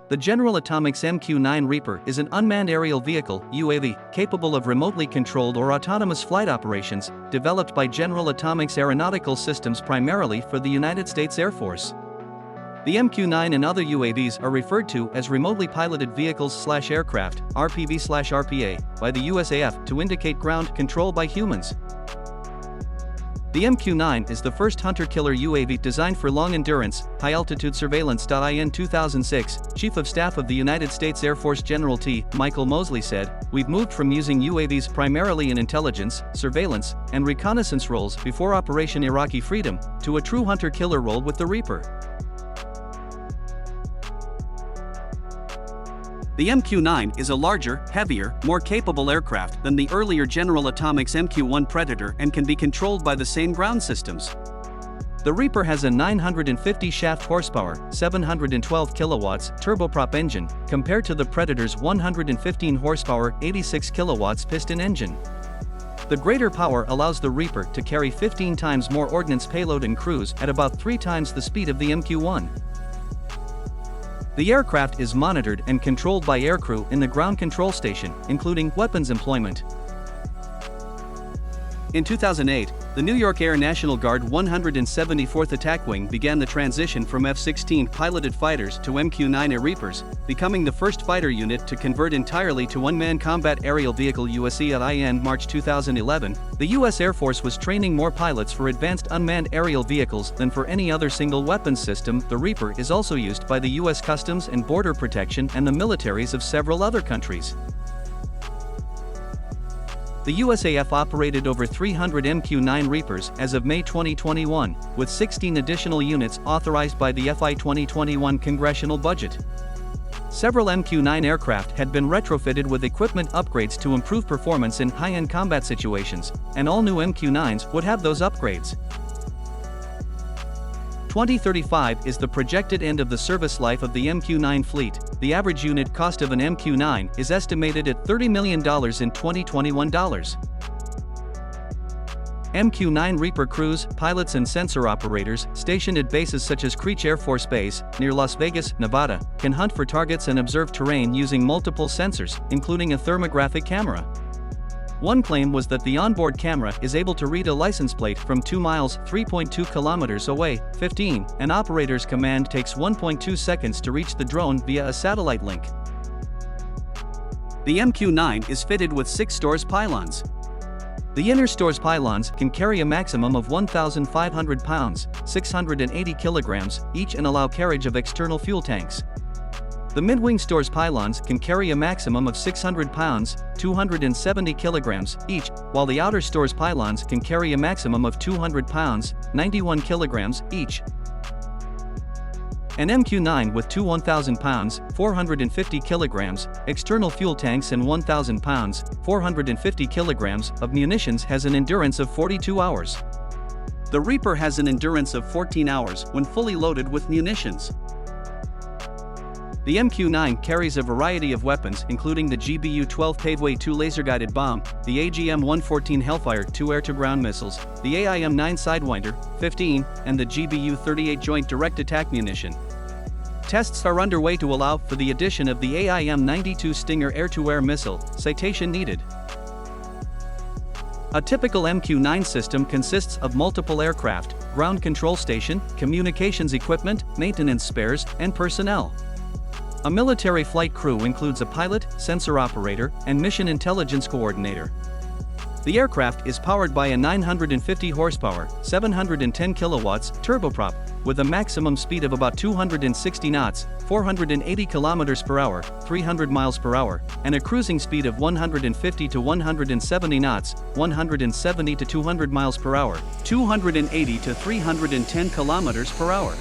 The General Atomics MQ-9 Reaper is an unmanned aerial vehicle (UAV) capable of remotely controlled or autonomous flight operations, developed by General Atomics Aeronautical Systems primarily for the United States Air Force. The MQ-9 and other UAVs are referred to as remotely piloted vehicles/aircraft (RPV/RPA) by the USAF to indicate ground control by humans. The MQ-9 is the first hunter-killer UAV designed for long-endurance, high-altitude surveillance. In 2006, Chief of Staff of the United States Air Force General T. Michael Mosley said, "We've moved from using UAVs primarily in intelligence, surveillance, and reconnaissance roles before Operation Iraqi Freedom, to a true hunter-killer role with the Reaper." The MQ-9 is a larger, heavier, more capable aircraft than the earlier General Atomics MQ-1 Predator and can be controlled by the same ground systems. The Reaper has a 950 shaft horsepower, 712 kilowatts turboprop engine, compared to the Predator's 115 horsepower, 86 kilowatts piston engine. The greater power allows the Reaper to carry 15 times more ordnance payload and cruise at about 3 times the speed of the MQ-1. The aircraft is monitored and controlled by aircrew in the ground control station, including weapons employment. In 2008, the New York Air National Guard 174th Attack Wing began the transition from F-16 piloted fighters to MQ-9 Air Reapers, becoming the first fighter unit to convert entirely to unmanned combat aerial vehicle USC. In March 2011, the U.S. Air Force was training more pilots for advanced unmanned aerial vehicles than for any other single weapons system. The Reaper is also used by the U.S. Customs and Border Protection and the militaries of several other countries. The USAF operated over 300 MQ-9 Reapers as of May 2021, with 16 additional units authorized by the FY 2021 congressional budget. Several MQ-9 aircraft had been retrofitted with equipment upgrades to improve performance in high-end combat situations, and all new MQ-9s would have those upgrades. 2035 is the projected end of the service life of the MQ-9 fleet. The average unit cost of an MQ-9 is estimated at $30 million in 2021 dollars. MQ-9 Reaper crews, pilots and sensor operators, stationed at bases such as Creech Air Force Base, near Las Vegas, Nevada, can hunt for targets and observe terrain using multiple sensors, including a thermographic camera. One claim was that the onboard camera is able to read a license plate from 2 miles (3.2 kilometers) away. 15. An operator's command takes 1.2 seconds to reach the drone via a satellite link. The MQ-9 is fitted with 6 stores pylons. The inner stores pylons can carry a maximum of 1,500 pounds, 680 kilograms, each and allow carriage of external fuel tanks. The mid-wing stores pylons can carry a maximum of 600 pounds, 270 kilograms, each, while the outer stores pylons can carry a maximum of 200 pounds, 91 kilograms, each. An MQ-9 with two 1,000 pounds, 450 kilograms, external fuel tanks and 1,000 pounds, 450 kilograms, of munitions has an endurance of 42 hours. The Reaper has an endurance of 14 hours when fully loaded with munitions. The MQ-9 carries a variety of weapons including the GBU-12 Paveway 2 laser-guided bomb, the AGM-114 Hellfire 2 air-to-ground missiles, the AIM-9 Sidewinder, 15, and the GBU-38 Joint Direct Attack munition. Tests are underway to allow for the addition of the AIM-92 Stinger air-to-air missile, citation needed. A typical MQ-9 system consists of multiple aircraft, ground control station, communications equipment, maintenance spares, and personnel. A military flight crew includes a pilot, sensor operator, and mission intelligence coordinator. The aircraft is powered by a 950 horsepower, 710 kilowatts turboprop, with a maximum speed of about 260 knots, 480 kilometers per hour, 300 miles per hour, and a cruising speed of 150 to 170 knots, 170 to 200 miles per hour, 280 to 310 kilometers per hour.